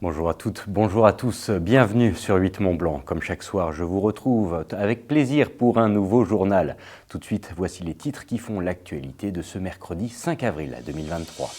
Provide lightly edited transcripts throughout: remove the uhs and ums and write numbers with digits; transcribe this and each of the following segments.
Bonjour à toutes, bonjour à tous, bienvenue sur 8 Mont Blanc. Comme chaque soir, je vous retrouve avec plaisir pour un nouveau journal. Tout de suite, voici les titres qui font l'actualité de ce mercredi 5 avril 2023.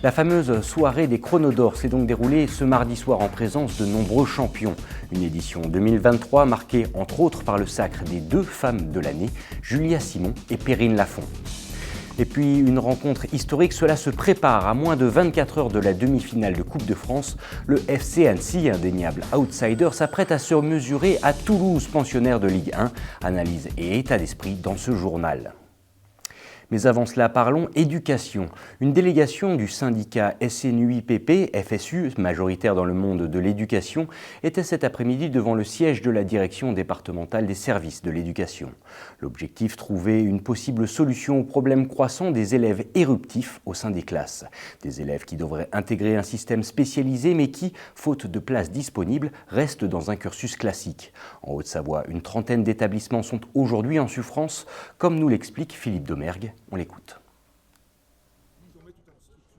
La fameuse soirée des Chronos d'Or s'est donc déroulée ce mardi soir en présence de nombreux champions. Une édition 2023 marquée entre autres par le sacre des deux femmes de l'année, Julia Simon et Perrine Lafont. Et puis une rencontre historique, cela se prépare à moins de 24 heures de la demi-finale de Coupe de France. Le FC Annecy, indéniable outsider, s'apprête à se mesurer à Toulouse, pensionnaire de Ligue 1. Analyse et état d'esprit dans ce journal. Mais avant cela, parlons éducation. Une délégation du syndicat SNUIPP, FSU, majoritaire dans le monde de l'éducation, était cet après-midi devant le siège de la direction départementale des services de l'éducation. L'objectif, trouver une possible solution au problème croissant des élèves éruptifs au sein des classes. Des élèves qui devraient intégrer un système spécialisé mais qui, faute de places disponibles, restent dans un cursus classique. En Haute-Savoie, une trentaine d'établissements sont aujourd'hui en souffrance, comme nous l'explique Philippe Domergue. On l'écoute.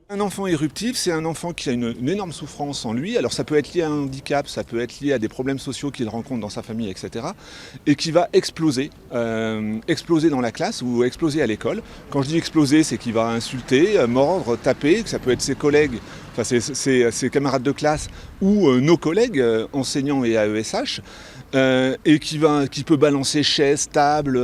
Un enfant éruptif, c'est un enfant qui a une énorme souffrance en lui. Alors ça peut être lié à un handicap, ça peut être lié à des problèmes sociaux qu'il rencontre dans sa famille, etc. Et qui va exploser dans la classe ou exploser à l'école. Quand je dis exploser, c'est qu'il va insulter, mordre, taper, que ça peut être ses collègues, enfin ses camarades de classe ou nos collègues enseignants et AESH. Et qui peut balancer chaises, tables,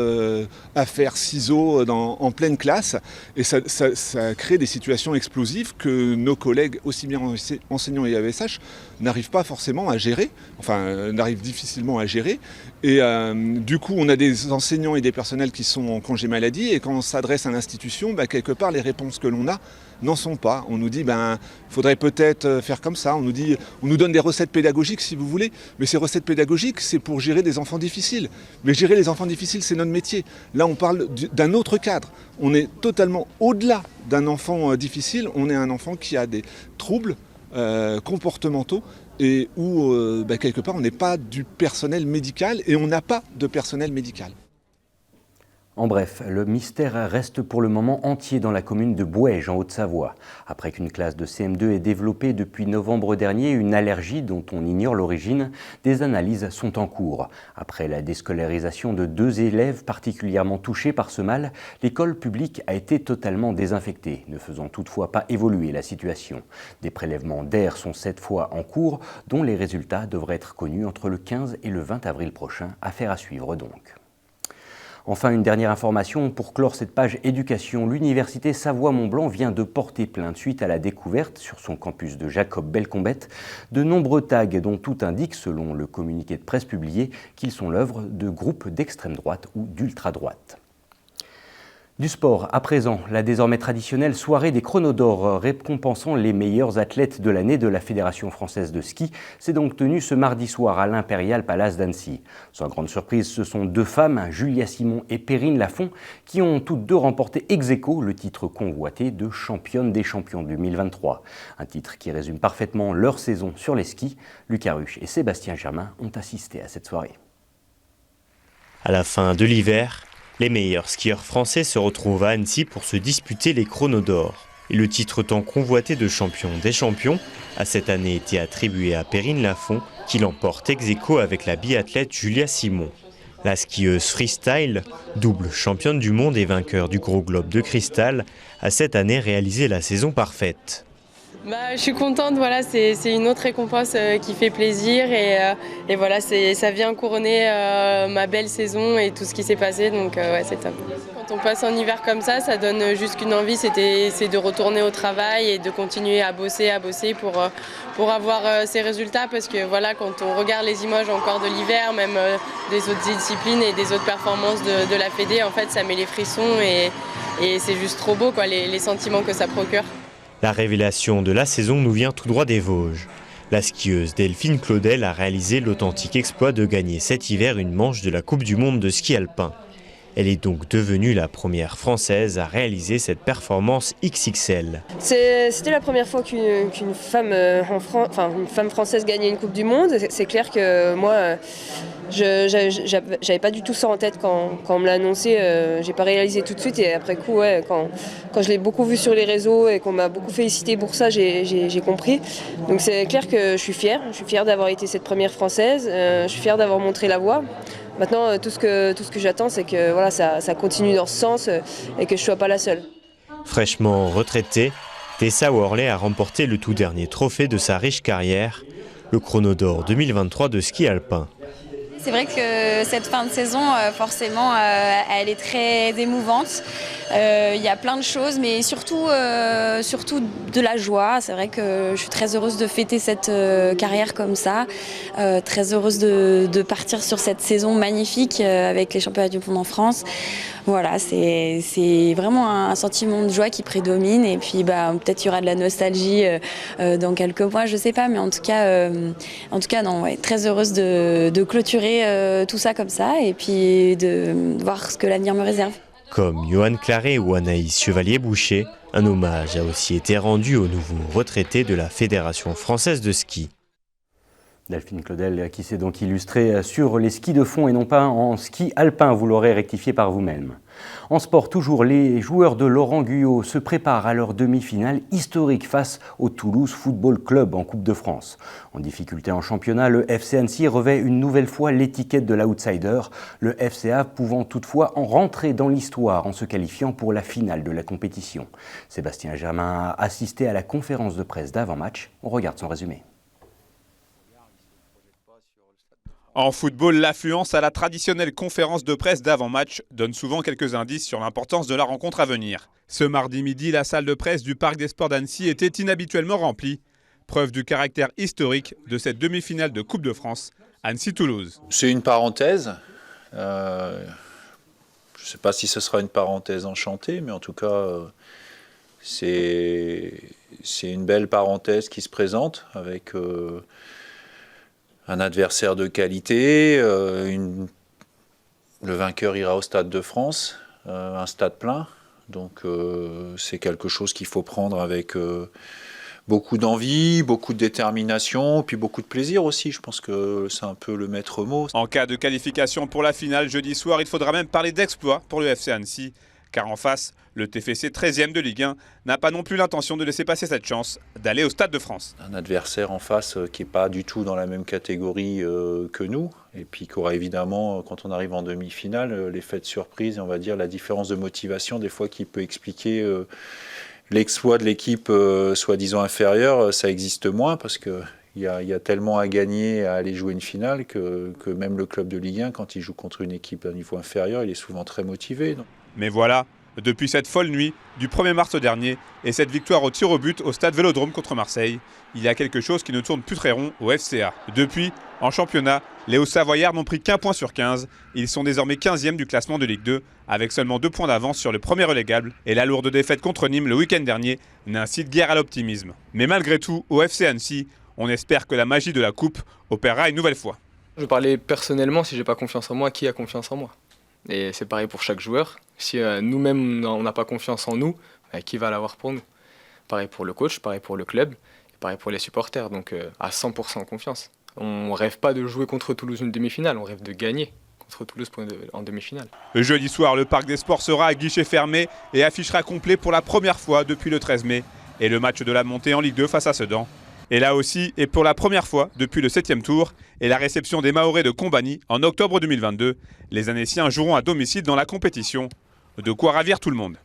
affaires, ciseaux en pleine classe. Et ça crée des situations explosives que nos collègues, aussi bien enseignants et AESH, n'arrivent pas forcément à gérer, n'arrivent difficilement à gérer. Et du coup, on a des enseignants et des personnels qui sont en congé maladie, et quand on s'adresse à l'institution, quelque part, les réponses que l'on a n'en sont pas. On nous dit, faudrait peut-être faire comme ça. On nous donne des recettes pédagogiques, si vous voulez, mais ces recettes pédagogiques, c'est pour gérer des enfants difficiles. Mais gérer les enfants difficiles, c'est notre métier. Là, on parle d'un autre cadre. On est totalement au-delà d'un enfant difficile. On est un enfant qui a des troubles comportementaux et où, quelque part, on n'est pas du personnel médical et on n'a pas de personnel médical. En bref, le mystère reste pour le moment entier dans la commune de Bouèges, en Haute-Savoie. Après qu'une classe de CM2 ait développé depuis novembre dernier une allergie dont on ignore l'origine, des analyses sont en cours. Après la déscolarisation de 2 élèves particulièrement touchés par ce mal, l'école publique a été totalement désinfectée, ne faisant toutefois pas évoluer la situation. Des prélèvements d'air sont cette fois en cours, dont les résultats devraient être connus entre le 15 et le 20 avril prochain. Affaire à suivre donc. Enfin, une dernière information pour clore cette page éducation. L'université Savoie-Mont-Blanc vient de porter plainte suite à la découverte sur son campus de Jacob-Belcombette de nombreux tags dont tout indique, selon le communiqué de presse publié, qu'ils sont l'œuvre de groupes d'extrême droite ou d'ultra-droite. Du sport, à présent, la désormais traditionnelle soirée des Chronos d'Or récompensant les meilleurs athlètes de l'année de la Fédération française de ski s'est donc tenue ce mardi soir à l'Impérial Palace d'Annecy. Sans grande surprise, ce sont 2 femmes, Julia Simon et Perrine Lafont, qui ont toutes 2 remporté ex aequo le titre convoité de championne des champions 2023. Un titre qui résume parfaitement leur saison sur les skis. Lucas Ruche et Sébastien Germain ont assisté à cette soirée. À la fin de l'hiver, les meilleurs skieurs français se retrouvent à Annecy pour se disputer les Chronos d'Or. Et le titre tant convoité de champion des champions a cette année été attribué à Perrine Lafont, qui l'emporte ex aequo avec la biathlète Julia Simon. La skieuse freestyle, double championne du monde et vainqueur du Gros Globe de Cristal, a cette année réalisé la saison parfaite. Je suis contente, voilà, c'est une autre récompense qui fait plaisir et voilà, ça vient couronner ma belle saison et tout ce qui s'est passé, donc ouais, c'est top. Quand on passe en hiver comme ça donne juste qu'une envie, c'est de retourner au travail et de continuer à bosser pour avoir ces résultats, parce que voilà, quand on regarde les images encore de l'hiver, même des autres disciplines et des autres performances de la Fédé, en fait ça met les frissons et c'est juste trop beau, quoi, les sentiments que ça procure. La révélation de la saison nous vient tout droit des Vosges. La skieuse Delphine Claudel a réalisé l'authentique exploit de gagner cet hiver une manche de la Coupe du Monde de ski alpin. Elle est donc devenue la première Française à réaliser cette performance XXL. C'était la première fois qu'une femme, une femme française gagnait une Coupe du Monde. C'est clair que moi, j'avais pas du tout ça en tête quand on me l'a annoncé. J'ai pas réalisé tout de suite et après coup, ouais, quand je l'ai beaucoup vu sur les réseaux et qu'on m'a beaucoup félicité pour ça, j'ai compris. Donc c'est clair que je suis fière. Je suis fière d'avoir été cette première Française. Je suis fière d'avoir montré la voie. Maintenant, tout ce que j'attends, c'est que voilà, ça continue dans ce sens et que je ne sois pas la seule. Fraîchement retraitée, Tessa Worley a remporté le tout dernier trophée de sa riche carrière, le Chrono d'Or 2023 de ski alpin. C'est vrai que cette fin de saison, forcément, elle est très émouvante. Il y a plein de choses, mais surtout de la joie. C'est vrai que je suis très heureuse de fêter cette carrière comme ça. Très heureuse de partir sur cette saison magnifique avec les championnats du monde en France. Voilà, c'est vraiment un sentiment de joie qui prédomine. Et puis peut-être il y aura de la nostalgie dans quelques mois, je ne sais pas. Mais en tout cas non, ouais, très heureuse de clôturer tout ça comme ça et puis de voir ce que l'avenir me réserve. Comme Johan Claret ou Anaïs Chevalier-Boucher, un hommage a aussi été rendu aux nouveaux retraités de la Fédération française de ski. Delphine Claudel qui s'est donc illustrée sur les skis de fond et non pas en ski alpin, vous l'aurez rectifié par vous-même. En sport toujours, les joueurs de Laurent Guyot se préparent à leur demi-finale historique face au Toulouse Football Club en Coupe de France. En difficulté en championnat, le FC Annecy revêt une nouvelle fois l'étiquette de l'outsider, le FCA pouvant toutefois en rentrer dans l'histoire en se qualifiant pour la finale de la compétition. Sébastien Germain a assisté à la conférence de presse d'avant-match. On regarde son résumé. En football, l'affluence à la traditionnelle conférence de presse d'avant-match donne souvent quelques indices sur l'importance de la rencontre à venir. Ce mardi midi, la salle de presse du Parc des Sports d'Annecy était inhabituellement remplie, preuve du caractère historique de cette demi-finale de Coupe de France, Annecy-Toulouse. C'est une parenthèse. Je ne sais pas si ce sera une parenthèse enchantée, mais en tout cas, c'est une belle parenthèse qui se présente avec un adversaire de qualité, le vainqueur ira au Stade de France, un stade plein. Donc c'est quelque chose qu'il faut prendre avec beaucoup d'envie, beaucoup de détermination, puis beaucoup de plaisir aussi. Je pense que c'est un peu le maître mot. En cas de qualification pour la finale jeudi soir, il faudra même parler d'exploit pour le FC Annecy. Car en face, le TFC 13e de Ligue 1 n'a pas non plus l'intention de laisser passer cette chance d'aller au Stade de France. Un adversaire en face qui n'est pas du tout dans la même catégorie que nous, et puis qui aura évidemment, quand on arrive en demi-finale, l'effet de surprise et on va dire la différence de motivation des fois qui peut expliquer l'exploit de l'équipe soi-disant inférieure, ça existe moins parce que il y a tellement à gagner à aller jouer une finale que même le club de Ligue 1, quand il joue contre une équipe à un niveau inférieur, il est souvent très motivé. Donc. Mais voilà, depuis cette folle nuit du 1er mars dernier et cette victoire au tir au but au stade Vélodrome contre Marseille, il y a quelque chose qui ne tourne plus très rond au FCA. Depuis, en championnat, les Hauts-Savoyards n'ont pris qu'un point sur 15. Ils sont désormais 15e du classement de Ligue 2 avec seulement 2 points d'avance sur le premier relégable. Et la lourde défaite contre Nîmes le week-end dernier n'incite guère à l'optimisme. Mais malgré tout, au FC Annecy, on espère que la magie de la coupe opérera une nouvelle fois. Je parlais personnellement, si j'ai pas confiance en moi, qui a confiance en moi? Et c'est pareil pour chaque joueur. Si nous-mêmes, on n'a pas confiance en nous, qui va l'avoir pour nous? Pareil pour le coach, pareil pour le club, et pareil pour les supporters. Donc à 100% confiance. On ne rêve pas de jouer contre Toulouse une demi-finale, on rêve de gagner contre Toulouse en demi-finale. Le jeudi soir, le Parc des Sports sera à guichet fermé et affichera complet pour la première fois depuis le 13 mai. Et le match de la montée en Ligue 2 face à Sedan. Et là aussi, et pour la première fois depuis le 7e tour, et la réception des Mahorais de Combani en octobre 2022, les Annéciens joueront à domicile dans la compétition. De quoi ravir tout le monde.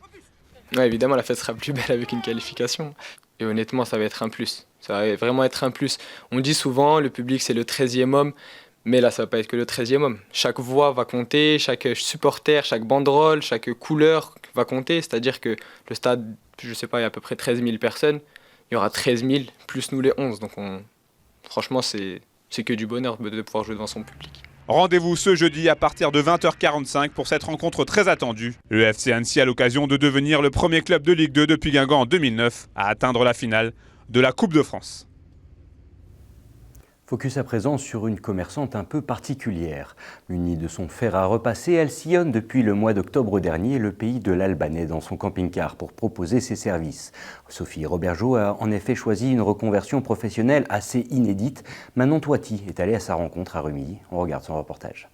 Ouais, évidemment, la fête sera plus belle avec une qualification. Et honnêtement, ça va être un plus. Ça va vraiment être un plus. On dit souvent, le public, c'est le 13e homme. Mais là, ça va pas être que le 13e homme. Chaque voix va compter, chaque supporter, chaque banderole, chaque couleur va compter. C'est-à-dire que le stade, je sais pas, il y a à peu près 13 000 personnes. Il y aura 13 000 plus nous les 11. Donc franchement, c'est que du bonheur de pouvoir jouer devant son public. Rendez-vous ce jeudi à partir de 20h45 pour cette rencontre très attendue. Le FC Annecy a l'occasion de devenir le premier club de Ligue 2 depuis Guingamp en 2009 à atteindre la finale de la Coupe de France. Focus à présent sur une commerçante un peu particulière. Munie de son fer à repasser, elle sillonne depuis le mois d'octobre dernier le pays de l'Albanais dans son camping-car pour proposer ses services. Sophie Robergeau a en effet choisi une reconversion professionnelle assez inédite. Manon Toiti est allée à sa rencontre à Rumilly. On regarde son reportage.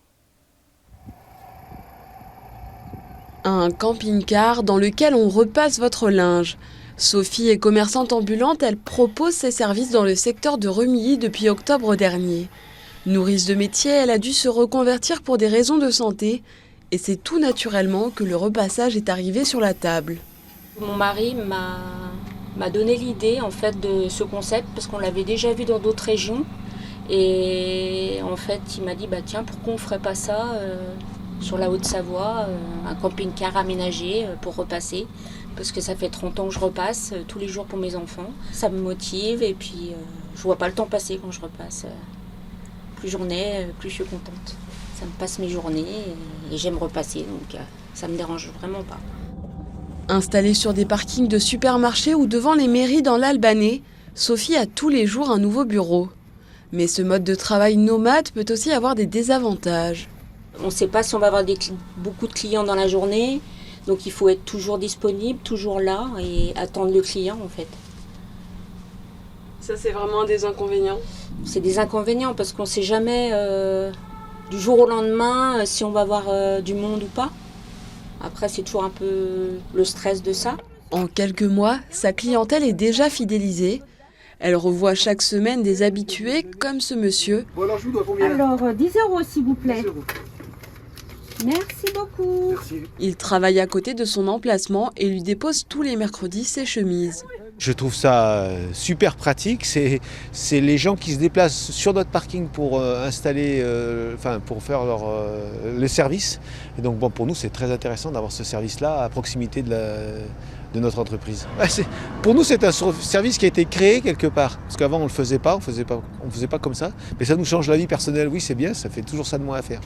Un camping-car dans lequel on repasse votre linge. Sophie est commerçante ambulante, elle propose ses services dans le secteur de Rumilly depuis octobre dernier. Nourrice de métier, elle a dû se reconvertir pour des raisons de santé et c'est tout naturellement que le repassage est arrivé sur la table. Mon mari m'a donné l'idée en fait de ce concept parce qu'on l'avait déjà vu dans d'autres régions et en fait il m'a dit tiens, pourquoi on ferait pas ça sur la Haute-Savoie, un camping-car aménagé pour repasser. Parce que ça fait 30 ans que je repasse tous les jours pour mes enfants. Ça me motive et puis je vois pas le temps passer quand je repasse. Plus j'en ai, plus je suis contente. Ça me passe mes journées et j'aime repasser, donc ça me dérange vraiment pas. Installée sur des parkings de supermarchés ou devant les mairies dans l'Albanais, Sophie a tous les jours un nouveau bureau. Mais ce mode de travail nomade peut aussi avoir des désavantages. On ne sait pas si on va avoir beaucoup de clients dans la journée. Donc il faut être toujours disponible, toujours là et attendre le client en fait. Ça c'est vraiment un des inconvénients ? C'est des inconvénients parce qu'on ne sait jamais du jour au lendemain si on va avoir du monde ou pas. Après c'est toujours un peu le stress de ça. En quelques mois, sa clientèle est déjà fidélisée. Elle revoit chaque semaine des habitués comme ce monsieur. Bon alors je vous dois combien ? Alors 10 € s'il vous plaît. 10 €. Merci beaucoup. Merci. Il travaille à côté de son emplacement et lui dépose tous les mercredis ses chemises. Je trouve ça super pratique. C'est les gens qui se déplacent sur notre parking pour installer, pour faire le service. Et donc pour nous, c'est très intéressant d'avoir ce service-là à proximité de notre entreprise. Pour nous, c'est un service qui a été créé quelque part. Parce qu'avant, on ne le faisait pas, on faisait pas comme ça. Mais ça nous change la vie personnelle. Oui, c'est bien, ça fait toujours ça de moins à faire.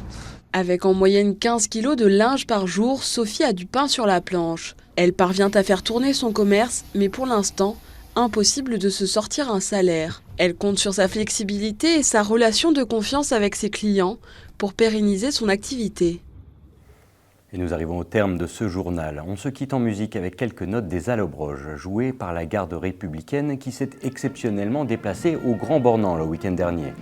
Avec en moyenne 15 kilos de linge par jour, Sophie a du pain sur la planche. Elle parvient à faire tourner son commerce, mais pour l'instant, impossible de se sortir un salaire. Elle compte sur sa flexibilité et sa relation de confiance avec ses clients pour pérenniser son activité. Et nous arrivons au terme de ce journal. On se quitte en musique avec quelques notes des Allobroges, jouées par la garde républicaine qui s'est exceptionnellement déplacée au Grand Bornand le week-end dernier.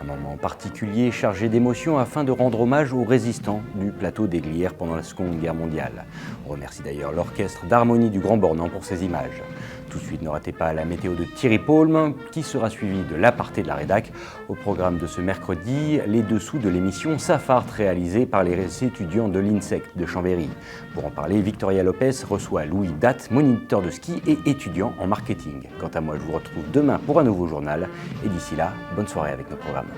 Un moment particulier chargé d'émotions afin de rendre hommage aux résistants du plateau des Glières pendant la Seconde Guerre mondiale. On remercie d'ailleurs l'orchestre d'harmonie du Grand Bornand pour ces images. Tout de suite, ne ratez pas la météo de Thierry Paulme, qui sera suivi de l'aparté de la rédac. Au programme de ce mercredi, les dessous de l'émission Safart réalisée par les étudiants de l'INSEC de Chambéry. Pour en parler, Victoria Lopez reçoit Louis Datt, moniteur de ski et étudiant en marketing. Quant à moi, je vous retrouve demain pour un nouveau journal. Et d'ici là, bonne soirée avec nos programmes.